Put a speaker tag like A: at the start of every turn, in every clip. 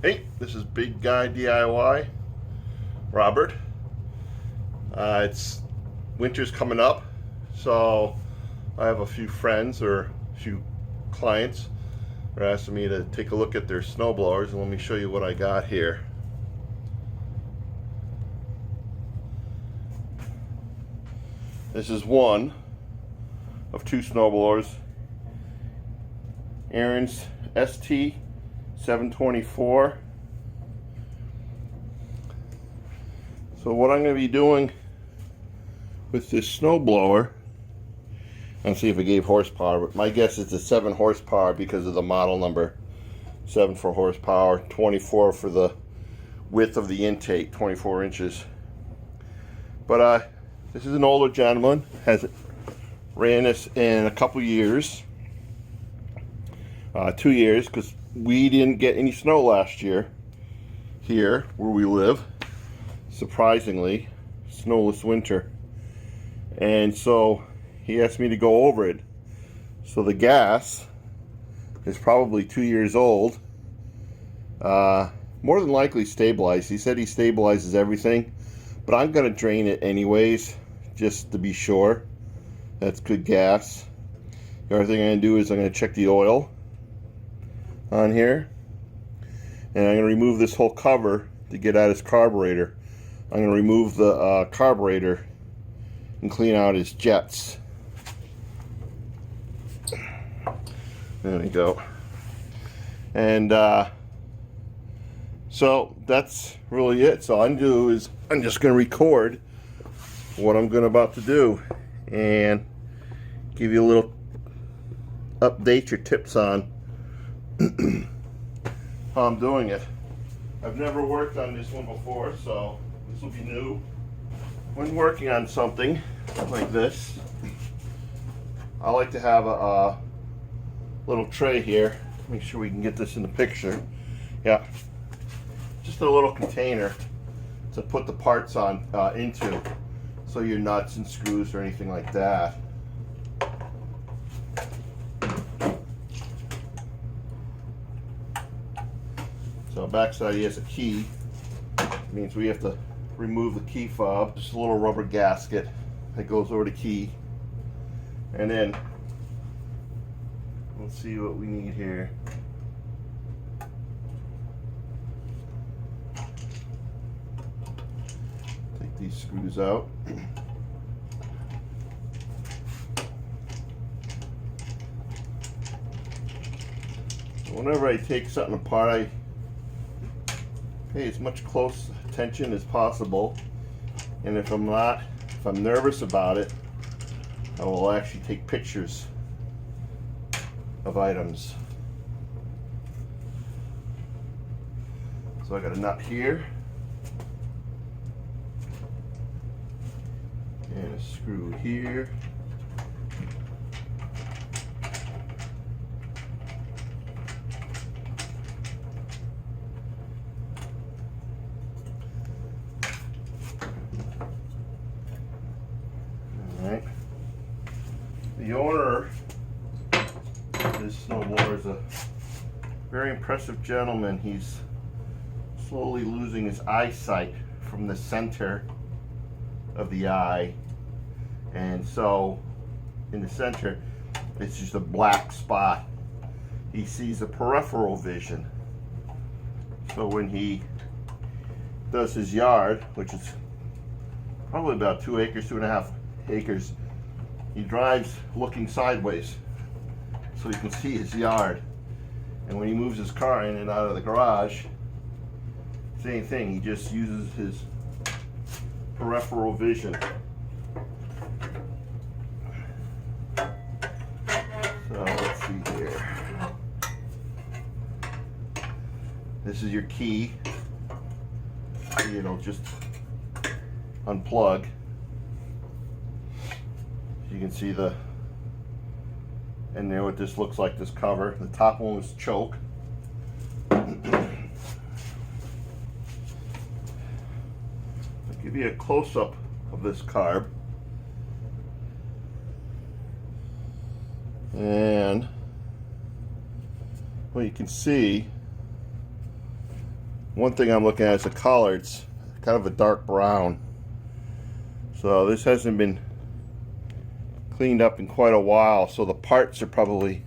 A: Hey, this is Big Guy DIY, Robert. It's winter's coming up, so I have a few friends or a few clients are asking me to take a look at their snowblowers, and let me show you what I got here. This is one of two snowblowers, Ariens ST 724. So what I'm going to be doing with this snowblower, and see if it gave horsepower, but my guess is it's 7 horsepower because of the model number. 7 for horsepower, 24 for the width of the intake, 24 inches. But this is an older gentleman, ran this in a couple years, 2 years, because we didn't get any snow last year here where we live. Surprisingly, snowless winter. And so he asked me to go over it. So the gas is probably 2 years old. More than likely stabilized. He said he stabilizes everything, but I'm going to drain it anyways, just to be sure that's good gas. The other thing I'm going to do is I'm going to check the oil on here, and I'm going to remove this whole cover to get out his carburetor. I'm going to remove the carburetor and clean out his jets. There we go. And so that's really it. So I'm do is I'm just going to record what I'm about to do and give you a little update or tips on how I'm doing it. I've never worked on this one before, so this will be new. When working on something like this, I like to have a little tray here. Make sure we can get this in the picture. Yeah, just a little container to put the parts on into, so your nuts and screws or anything like that. So backside he has a key. It means we have to remove the key fob. Just a little rubber gasket that goes over the key. And then let's see what we need here. Take these screws out. Whenever I take something apart, I pay as much close attention as possible, and if I'm nervous about it, I will actually take pictures of items. So I got a nut here and a screw here. The owner of this snowblower is a very impressive gentleman. He's slowly losing his eyesight from the center of the eye, and so in the center it's just a black spot. He sees a peripheral vision. So when he does his yard, which is probably about 2 acres, 2.5 acres, he drives looking sideways so he can see his yard. And when he moves his car in and out of the garage, same thing, he just uses his peripheral vision. So let's see here. This is your key. You know, just unplug. You can see and there what this looks like, this cover. The top one was choke. I'll give you a close-up of this carb. And what you can see One thing I'm looking at is the color. It's kind of a dark brown. So this hasn't been cleaned up in quite a while, so the parts are probably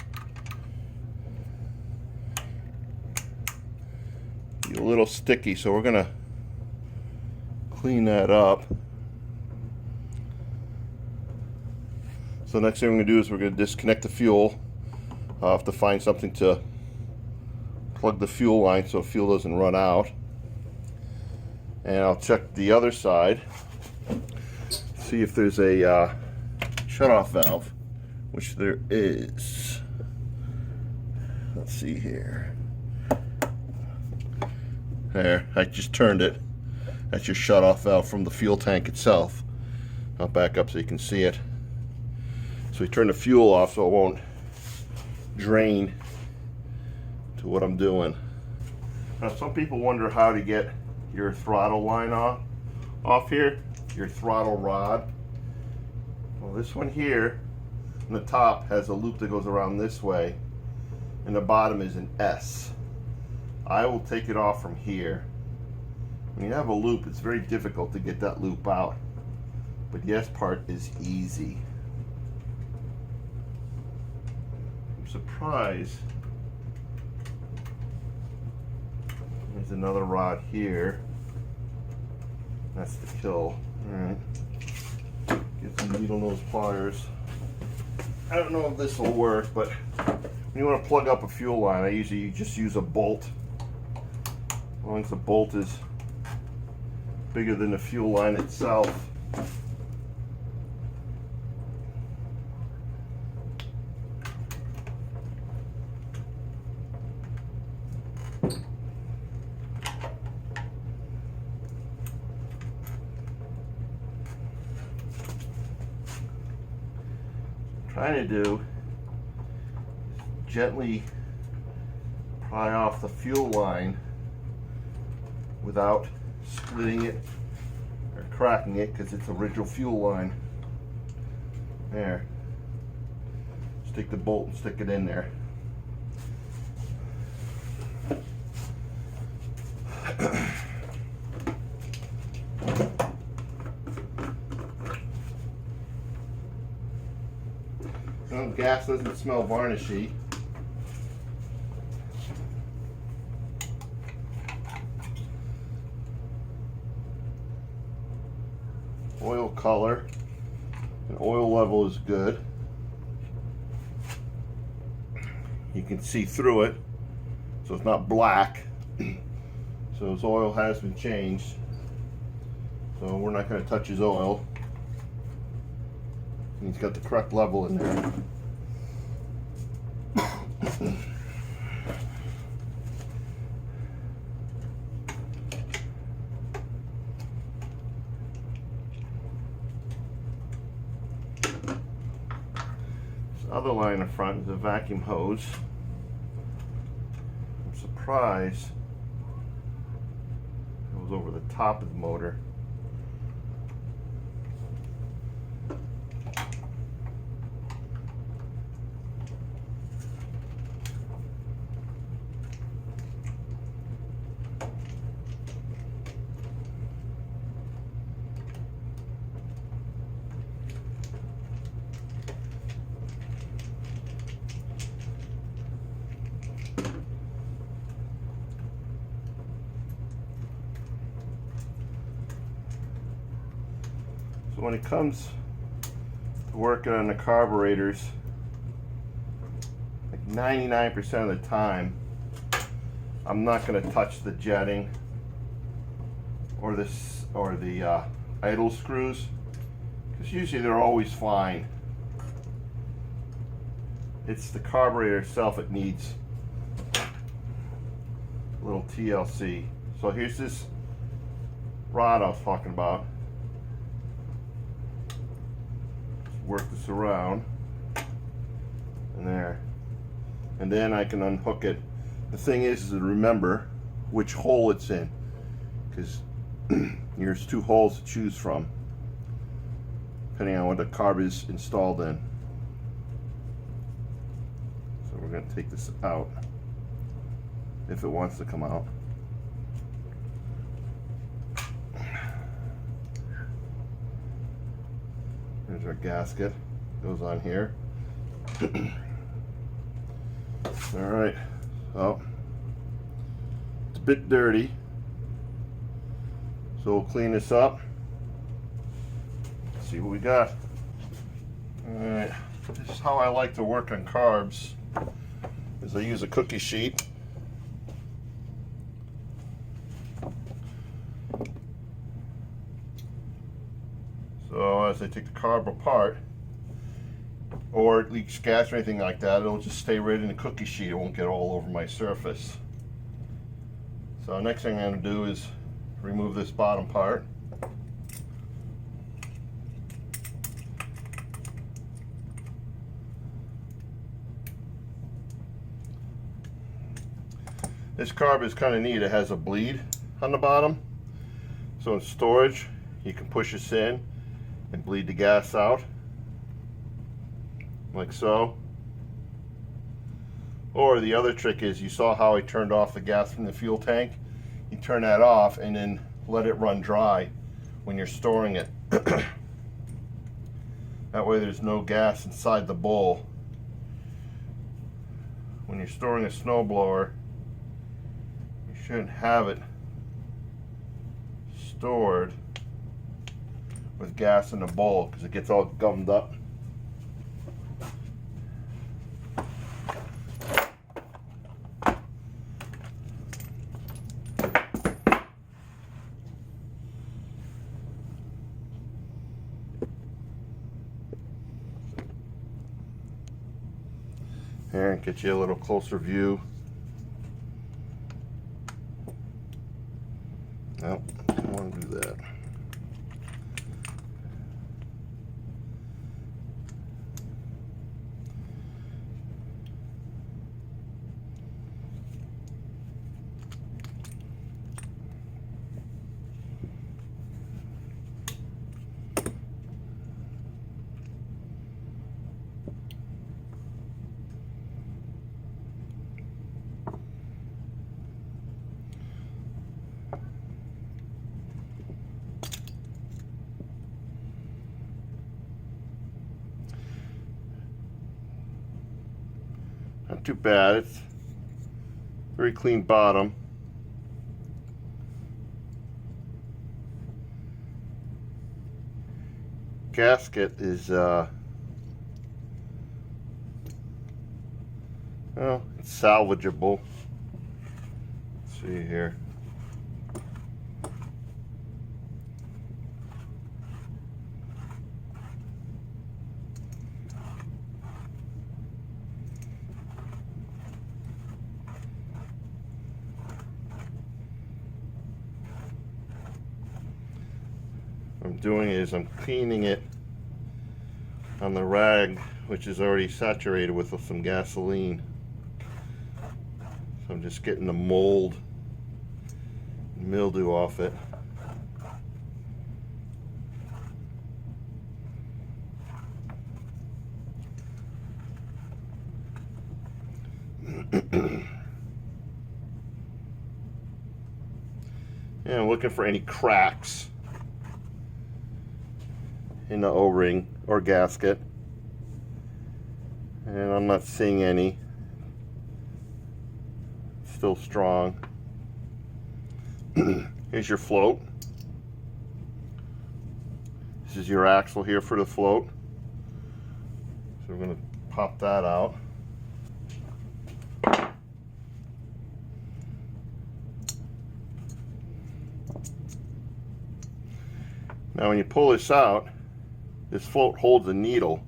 A: a little sticky, so we're gonna clean that up. So next thing we're gonna do is we're gonna disconnect the fuel. I'll have to find something to plug the fuel line so fuel doesn't run out. And I'll check the other side, see if there's a shutoff valve, which there is. Let's see here. There, I just turned it. That's your shutoff valve from the fuel tank itself. I'll back up so you can see it. So we turn the fuel off so it won't drain to what I'm doing. Now some people wonder how to get your throttle line off here, your throttle rod. Well, this one here on the top has a loop that goes around this way, and the bottom is an S. I will take it off from here. When you have a loop, it's very difficult to get that loop out, but the S part is easy. I'm surprised. There's another rod here. That's the kill. Alright. Get some needle nose pliers. I don't know if this will work, but when you want to plug up a fuel line, I usually just use a bolt. As long as the bolt is bigger than the fuel line itself. Trying to do is gently pry off the fuel line without splitting it or cracking it, because it's original fuel line. There. Just take the bolt and stick it in there. Well, gas doesn't smell varnishy. Oil color and oil level is good. You can see through it, so it's not black. So his oil has been changed. So we're not going to touch his oil. He's got the correct level in there. This other line in front is a vacuum hose. I'm surprised it was over the top of the motor. So when it comes to working on the carburetors, like 99% of the time, I'm not going to touch the jetting or the idle screws, because usually they're always fine. It's the carburetor itself it needs a little TLC. So here's this rod I was talking about. Work this around and there, and then I can unhook it. The thing is to remember which hole it's in, because there's two holes to choose from depending on what the carb is installed in. So we're going to take this out if it wants to come out. There's our gasket. Goes on here. Alright, so it's a bit dirty. So we'll clean this up. See what we got. Alright, this is how I like to work on carbs, is I use a cookie sheet. So as I take the carb apart, or it leaks gas or anything like that, it'll just stay right in the cookie sheet. It won't get all over my surface. So next thing I'm going to do is remove this bottom part. This carb is kind of neat. It has a bleed on the bottom. So in storage, you can push this in and bleed the gas out. Like so. Or the other trick is, you saw how I turned off the gas from the fuel tank. You turn that off and then let it run dry when you're storing it. That way there's no gas inside the bowl. When you're storing a snowblower, you shouldn't have it stored with gas in the bowl because it gets all gummed up. Here, and get you a little closer view. No, I don't want to do that. Not too bad. It's very clean bottom. Gasket is well, it's salvageable. Let's see here. What I'm doing is I'm cleaning it on the rag, which is already saturated with some gasoline. So I'm just getting the mold and mildew off it. And I'm looking for any cracks in the O-ring or gasket, and I'm not seeing any. It's still strong. Here's your float. This is your axle here for the float. So we're going to pop that out. Now when you pull this out, this float holds a needle.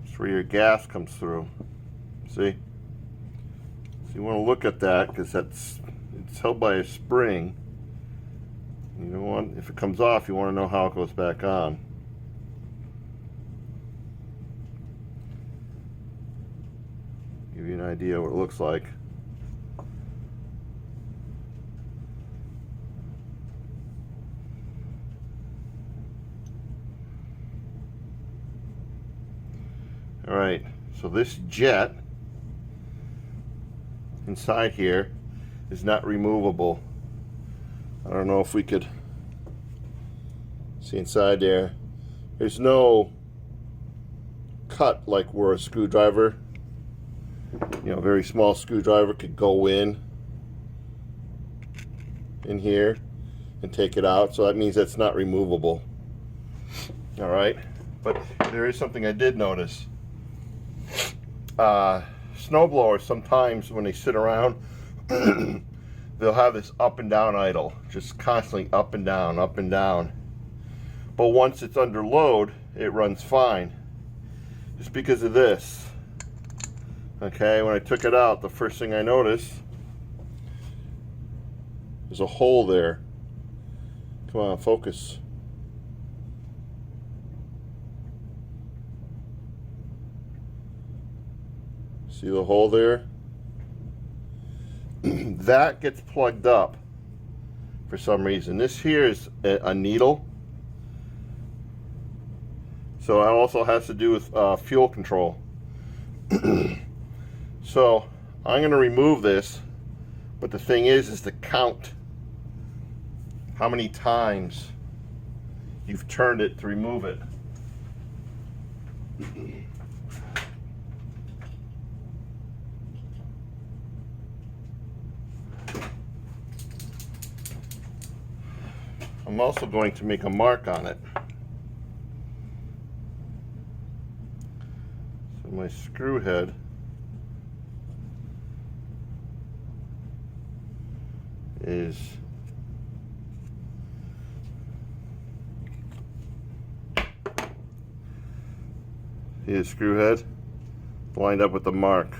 A: That's where your gas comes through. See? So you want to look at that because it's held by a spring. You don't want, if it comes off, you want to know how it goes back on. Give you an idea what it looks like. All right, so this jet inside here is not removable. I don't know if we could see inside there. There's no cut like where a screwdriver, a very small screwdriver could go in here and take it out. So that means that's not removable. All right, but there is something I did notice. Snowblowers, sometimes when they sit around, they'll have this up and down idle, just constantly up and down, up and down. But once it's under load, it runs fine. Just because of this. Okay, when I took it out, the first thing I noticed, there's a hole there. Come on, focus. See the hole there? That gets plugged up for some reason. This here is a needle. So it also has to do with fuel control. So I'm going to remove this, but the thing is to count how many times you've turned it to remove it. I'm also going to make a mark on it. So my screw head is his screw head lined up with the mark.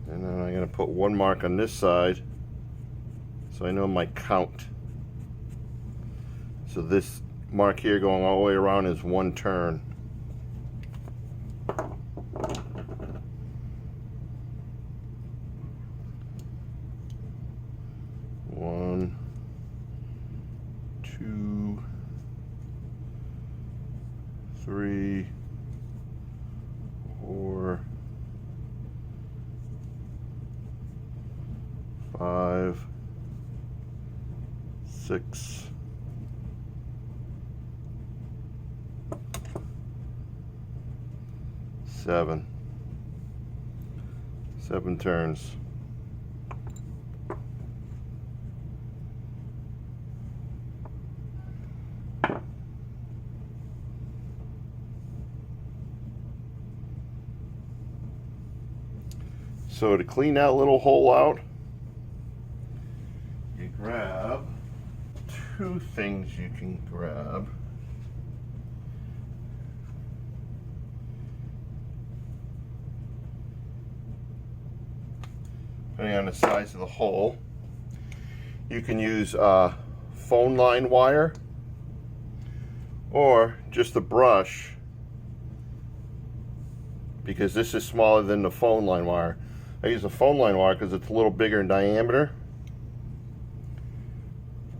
A: And then I'm going to put one mark on this side so I know my count. So this mark here going all the way around is one turn. One, two, three, four, 5, 6, 7. 7 turns. So to clean that little hole out, you grab 2 things you can grab. Depending on the size of the hole, you can use phone line wire or just a brush, because this is smaller than the phone line wire. I use a phone line wire because it's a little bigger in diameter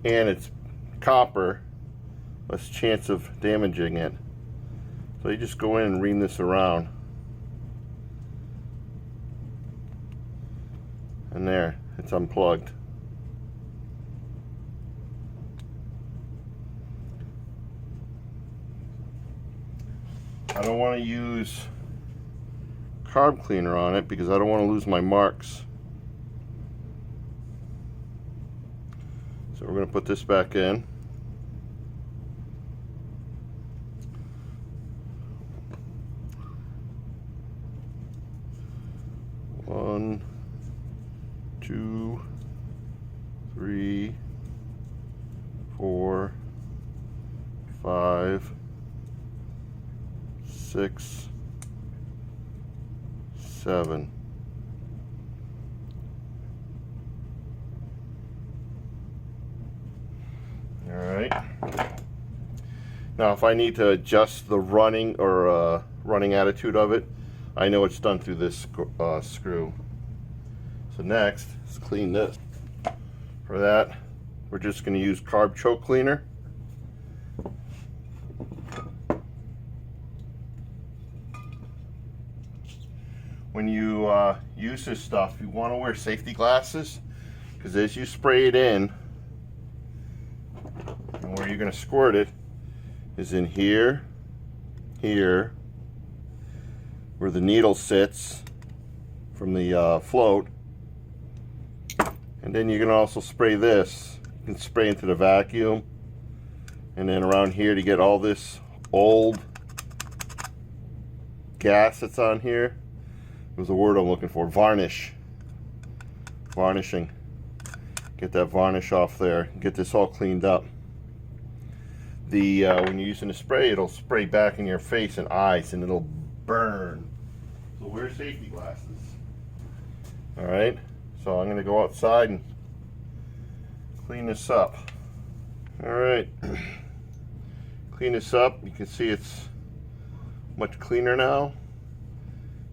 A: and it's copper, less chance of damaging it. So you just go in and ream this around. And there, it's unplugged. I don't want to use carb cleaner on it because I don't want to lose my marks. So we're going to put this back in. One, 2, 3, 4, 5, 6, 7. All right. Now, if I need to adjust the running or running attitude of it, I know it's done through this screw. So next, let's clean this. For that, we're just going to use Carb choke cleaner. When you use this stuff, you want to wear safety glasses because as you spray it in, and where you're going to squirt it is in here, here, where the needle sits from the float. And then you can also spray this. You can spray into the vacuum, and then around here to get all this old gas that's on here. There's a word I'm looking for. Varnish. Varnishing. Get that varnish off there. Get this all cleaned up. When you're using the spray, it'll spray back in your face and eyes, and it'll burn. So wear safety glasses. All right. So I'm going to go outside and clean this up. All right. Clean this up. You can see it's much cleaner now.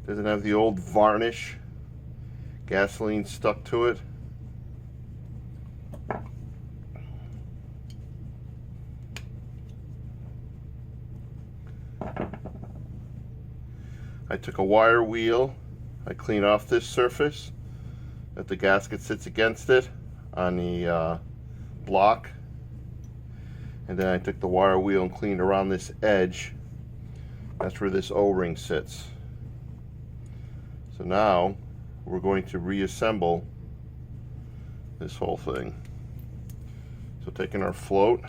A: Doesn't have the old varnish, gasoline stuck to it. I took a wire wheel. I cleaned off this surface that the gasket sits against it on the block, and then I took the wire wheel and cleaned around this edge. That's where this O-ring sits. So now we're going to reassemble this whole thing. So taking our float,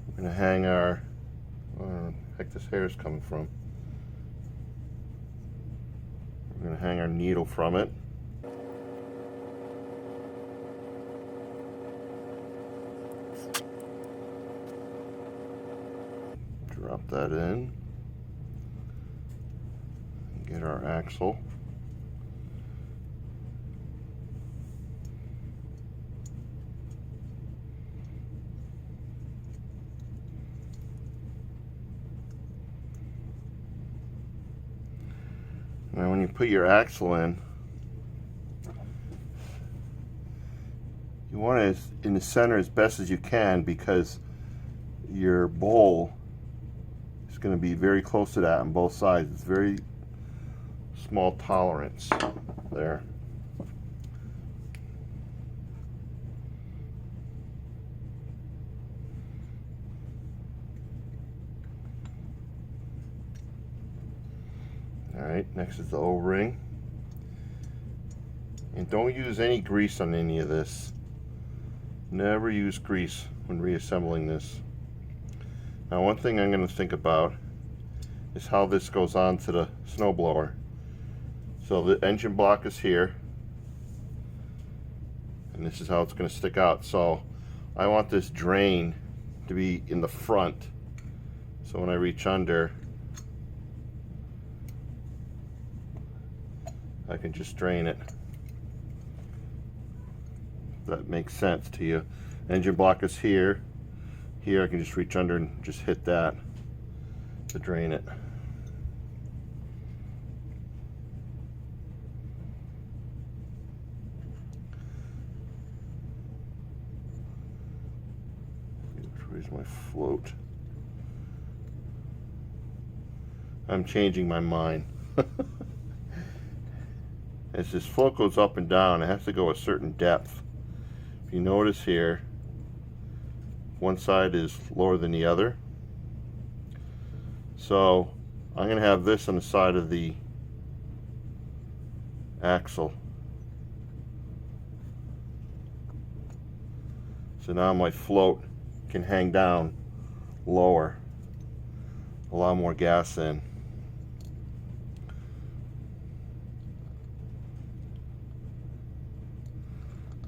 A: we're going to hang our, where the heck this hair is coming from. We're going to hang our needle from it. Drop that in. Get our axle. Now when you put your axle in, you want it in the center as best as you can, because your bowl is going to be very close to that on both sides. It's very small tolerance there. Alright, next is the O-ring. And don't use any grease on any of this. Never use grease when reassembling this. Now one thing I'm going to think about is how this goes on to the snowblower. So the engine block is here, and this is how it's going to stick out. So I want this drain to be in the front, so when I reach under, I can just drain it. That makes sense to you. Engine block is here. Here I can just reach under and just hit that to drain it. Where's my float? I'm changing my mind. As this float goes up and down, it has to go a certain depth. If you notice here, one side is lower than the other. So I'm going to have this on the side of the axle. So now my float can hang down lower, allow more gas in.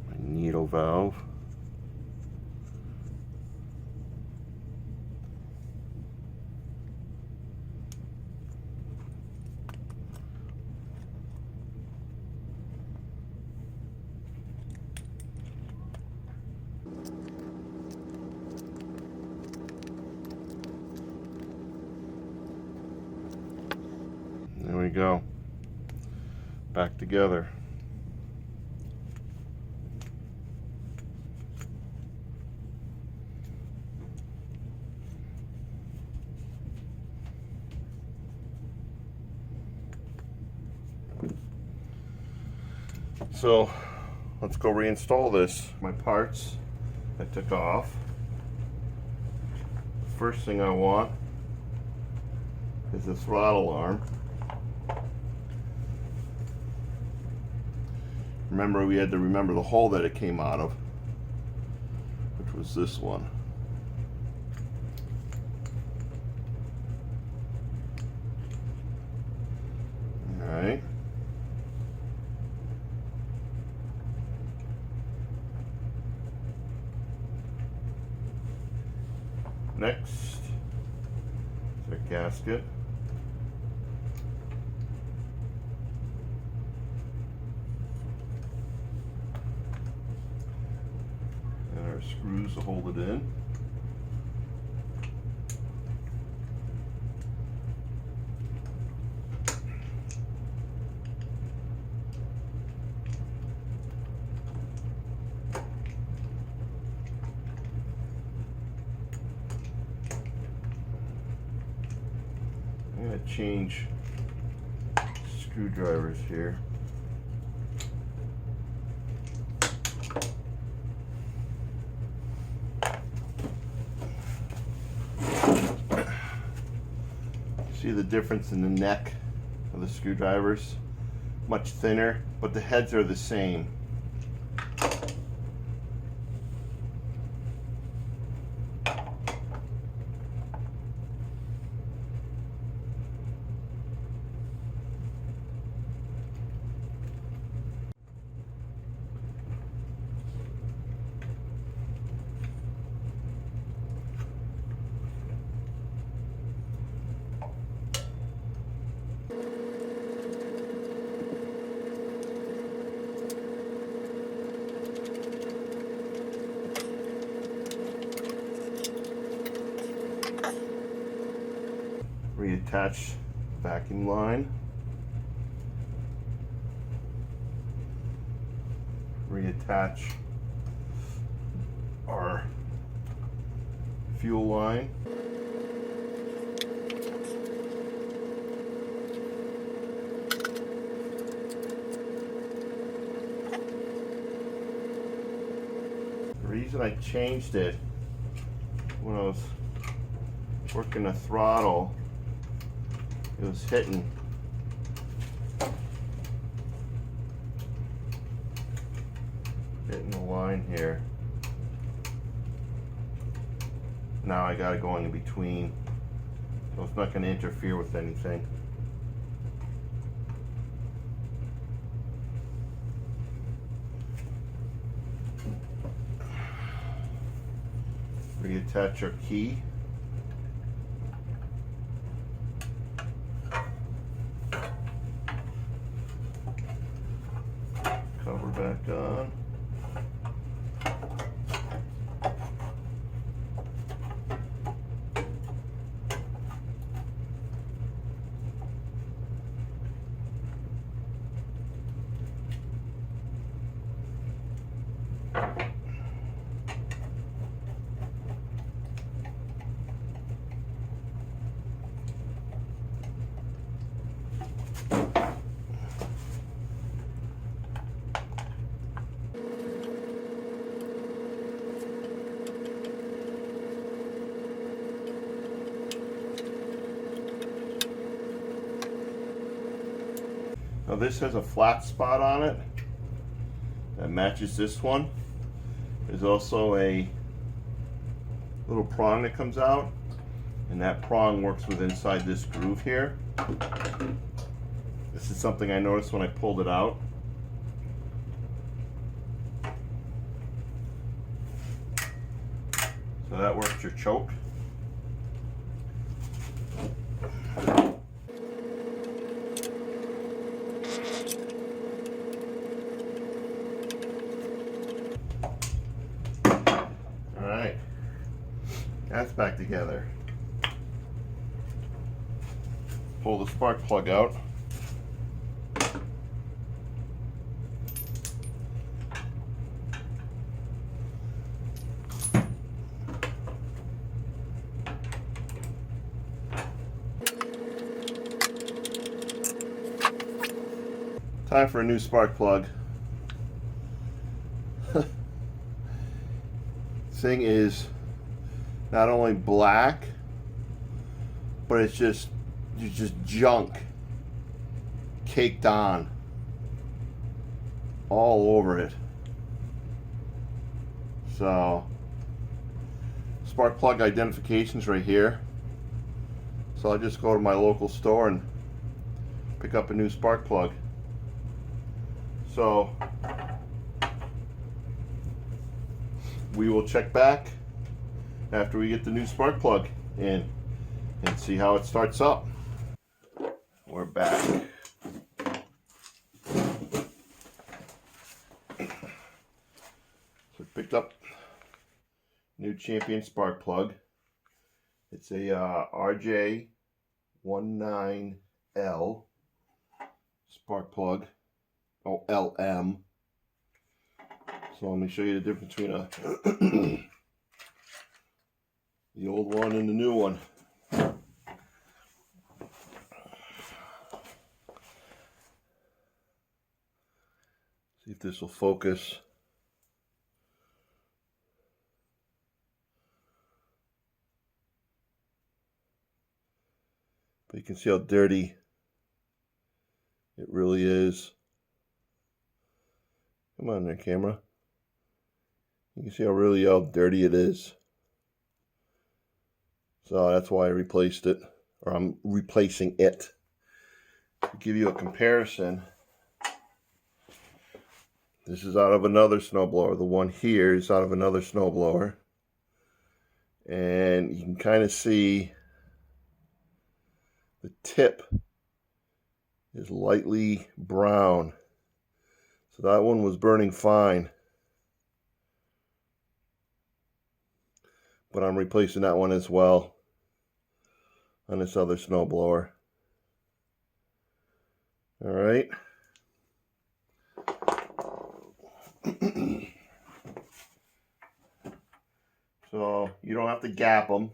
A: My needle valve. There we go. Back together. So let's go reinstall this. My parts I took off. First thing I want is the throttle arm. Remember, we had to remember the hole that it came out of, which was this one. All right. Next is our gasket. And our screws to hold it in. I'm going to change screwdrivers here. See the difference in the neck of the screwdrivers? Much thinner, but the heads are the same. Reattach vacuum line. Reattach our fuel line. The reason I changed it when I was working the throttle, it was hitting the line here. Now I gotta go in between, so it's not gonna interfere with anything. Reattach our key. Cover back on. Now this has a flat spot on it that matches this one. There's also a little prong that comes out, and that prong works with inside this groove here. This is something I noticed when I pulled it out. So that works your choke. That's back together. Pull the spark plug out. Time for a new spark plug. Thing is not only black, but it's just junk caked on all over it. So spark plug identifications right here. So I just go to my local store and pick up a new spark plug. So we will check back after we get the new spark plug in and see how it starts up. We're back. So picked up new Champion spark plug. It's a RJ19L spark plug. Oh, LM. So let me show you the difference between the old one and the new one. See if this will focus. But you can see how dirty it really is. Come on there, camera. You can see how dirty it is. So that's why I replaced it, or I'm replacing it. To give you a comparison, this is out of another snowblower. The one here is out of another snowblower. And you can kind of see the tip is lightly brown. So that one was burning fine. But I'm replacing that one as well on this other snowblower. All right. So you don't have to gap them.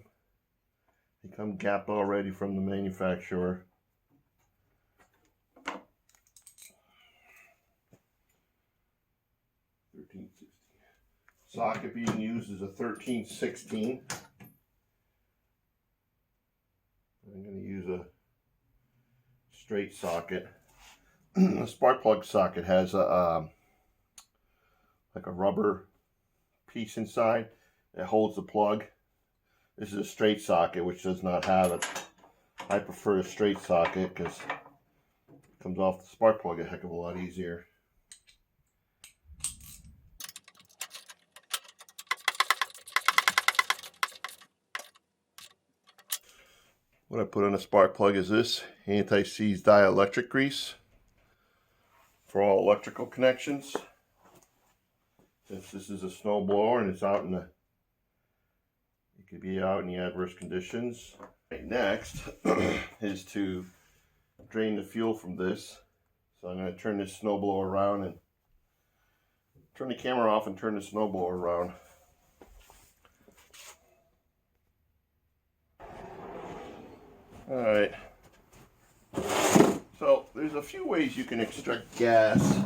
A: They come gapped already from the manufacturer. Socket being used is a 13/16. I'm going to use a straight socket. The spark plug socket has a like a rubber piece inside that holds the plug. This is a straight socket, which does not have it. I prefer a straight socket because it comes off the spark plug a heck of a lot easier. What I put on a spark plug is this anti-seize dielectric grease for all electrical connections. Since this is a snow blower and it's out in the, it could be out in the adverse conditions. Right, next is to drain the fuel from this. So I'm going to turn this snow blower around and turn the camera off and turn the snow blower around. Alright, so there's a few ways you can extract gas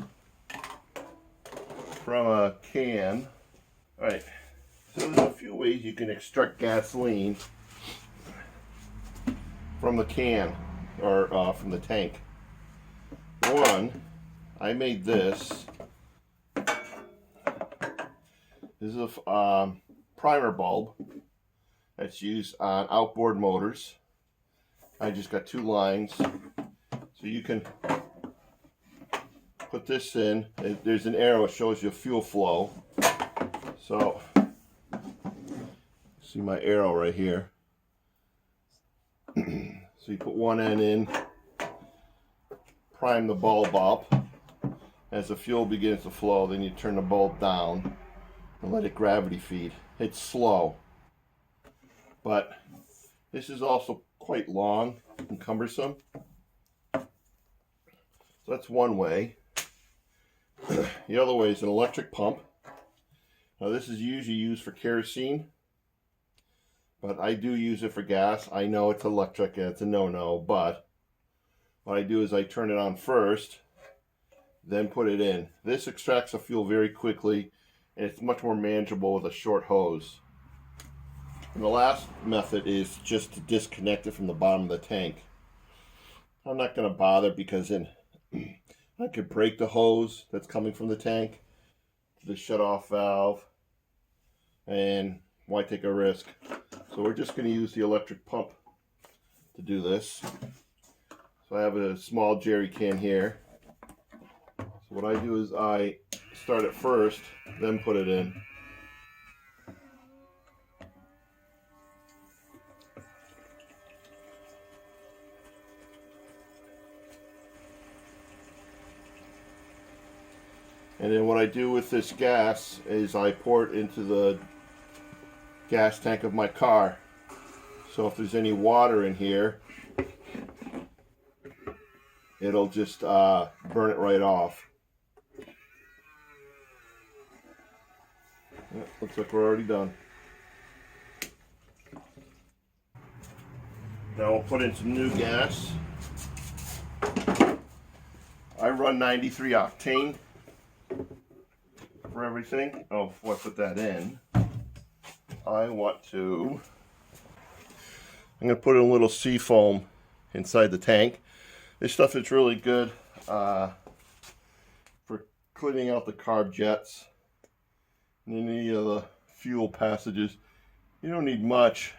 A: from a can. Alright, so there's a few ways you can extract gasoline from the can, or from the tank. One, I made this. This is a primer bulb that's used on outboard motors. I just got two lines, so you can put this in. There's an arrow that shows you fuel flow. So, see my arrow right here. So you put one end in, prime the bulb up. As the fuel begins to flow, then you turn the bulb down and let it gravity feed. It's slow, but this is also quite long and cumbersome. So that's one way. The other way is an electric pump. Now this is usually used for kerosene, but I do use it for gas. I know it's electric and it's a no-no, but what I do is I turn it on first, then put it in. This extracts the fuel very quickly and it's much more manageable with a short hose. And the last method is just to disconnect it from the bottom of the tank. I'm not going to bother because then I could break the hose that's coming from the tank to the shut-off valve, and why take a risk? So we're just going to use the electric pump to do this. So I have a small jerry can here. So what I do is I start it first, then put it in. And then what I do with this gas is I pour it into the gas tank of my car. So if there's any water in here, it'll just burn it right off. Yeah, looks like we're already done. Now we'll put in some new gas. I run 93 octane for everything. Oh, before I put that in, I'm going to put in a little sea foam inside the tank. This stuff is really good for cleaning out the carb jets and any of the fuel passages. You don't need much.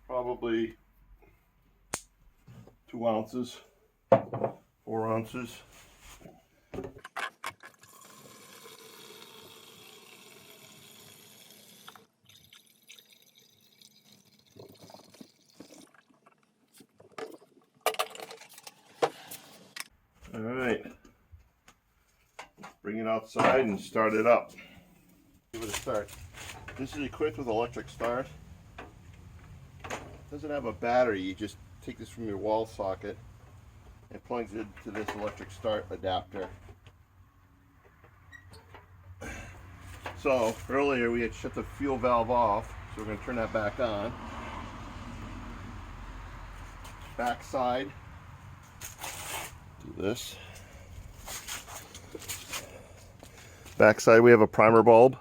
A: Probably 2 ounces, 4 ounces. All right, bring it outside and start it up. Give it a start. This is equipped with electric start. It doesn't have a battery. You just take this from your wall socket and plugs it into this electric start adapter. So earlier we had shut the fuel valve off, so we're going to turn that back on. Back side. Do this. Backside we have a primer bulb.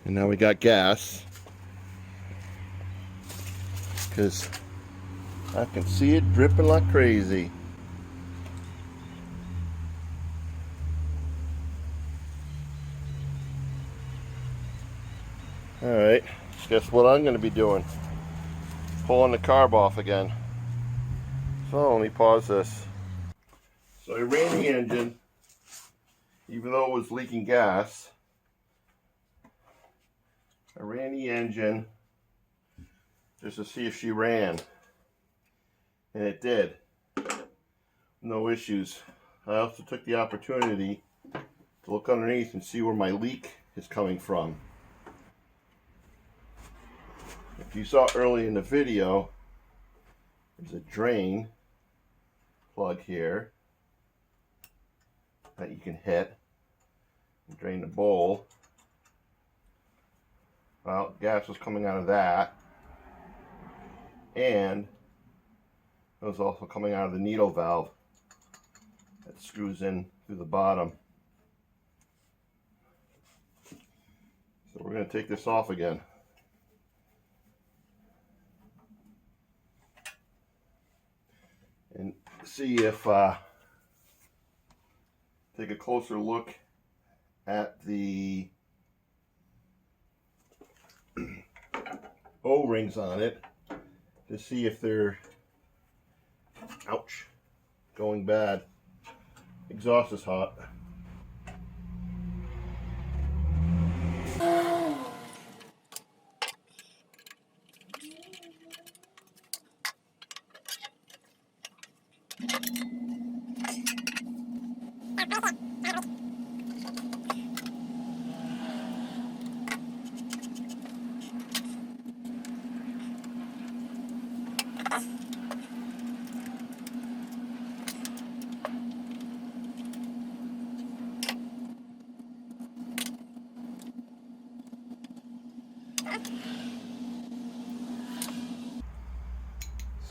A: And now we got gas, because I can see it dripping like crazy. Alright, guess what I'm going to be doing? Pulling the carb off again. So let me pause this. So I ran the engine, even though it was leaking gas. I ran the engine just to see if she ran, and it did. No issues. I also took the opportunity to look underneath and see where my leak is coming from. If you saw early in the video, there's a drain plug here that you can hit and drain the bowl. Well, gas was coming out of that, and it was also coming out of the needle valve that screws in through the bottom. So we're going to take this off again. And see if, take a closer look at the O-rings on it to see if they're, ouch, going bad. Exhaust is hot.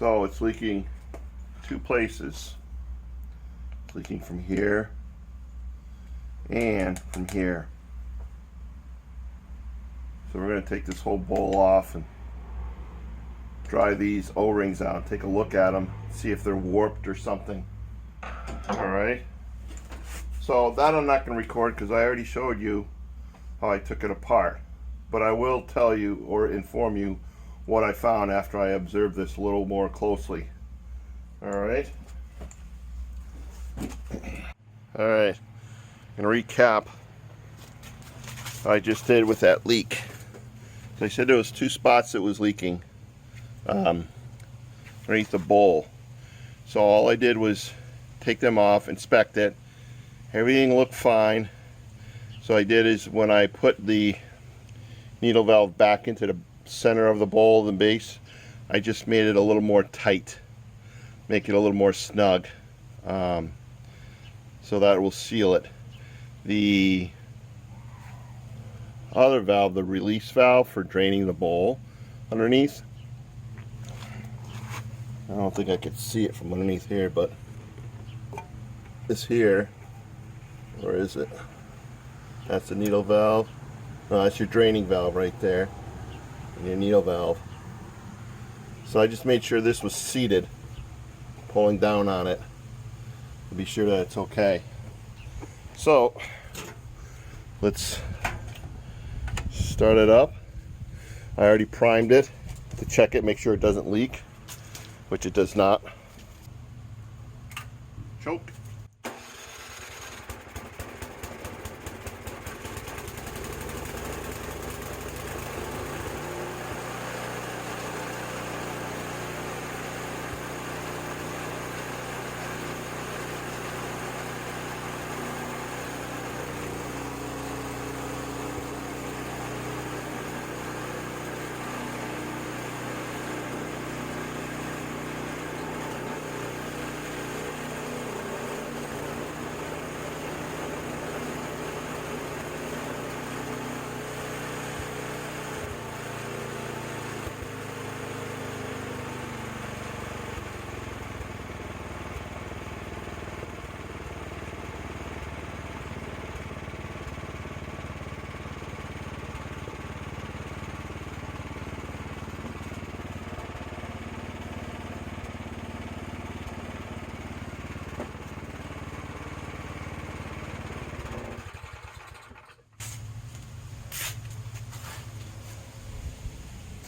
A: So it's leaking two places. It's leaking from here and from here. So we're going to take this whole bowl off and dry these O-rings out, take a look at them, see if they're warped or something. Alright, so that I'm not going to record because I already showed you how I took it apart, but I will tell you or inform you what I found after I observed this a little more closely. Alright, I'm going to recap what I just did with that leak. As I said, there was two spots that was leaking underneath the bowl. So all I did was take them off, inspect it. Everything looked fine. So I did is when I put the needle valve back into the center of the bowl, the base, I just made it a little more tight, make it a little more snug, so that will seal it. The other valve, the release valve for draining the bowl underneath, I don't think I could see it from underneath here, but this here, where is it? That's the needle valve. No, that's your draining valve right there, and your needle valve. So I just made sure this was seated, pulling down on it to be sure that it's okay. So let's start it up. I already primed it to check it, make sure it doesn't leak, which it does not. Choke.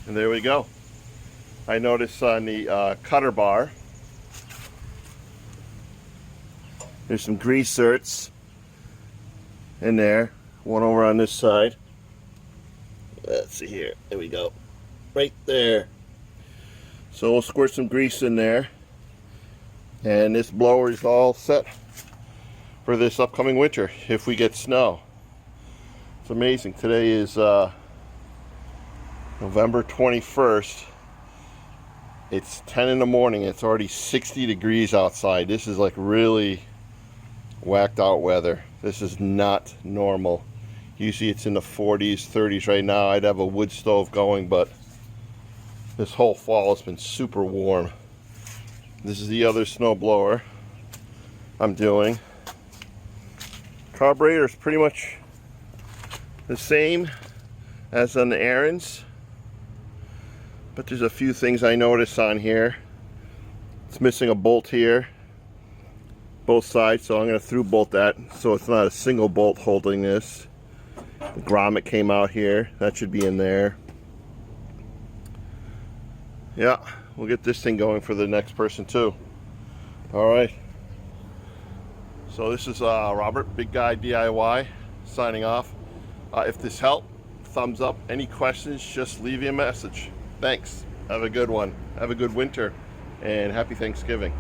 A: And there we go. I noticed on the cutter bar, there's some grease zerts in there. One over on this side. Let's see here. There we go. Right there. So we'll squirt some grease in there. And this blower is all set for this upcoming winter if we get snow. It's amazing. Today is November 21st. It's 10 in the morning. It's already 60 degrees outside. This is like really whacked out weather. This is not normal. Usually it's in the 40s, 30s right now. I'd have a wood stove going, but this whole fall has been super warm. This is the other snow blower I'm doing. Carburetor is pretty much the same as on the Ariens, but there's a few things I noticed on here. It's missing a bolt here, both sides, so I'm going to through bolt that so it's not a single bolt holding this. The grommet came out here, that should be in there. Yeah, we'll get this thing going for the next person too. Alright, so this is Robert, Big Guy DIY, signing off. If this helped, thumbs up. Any questions, just leave me a message. Thanks. Have a good one. Have a good winter, and happy Thanksgiving.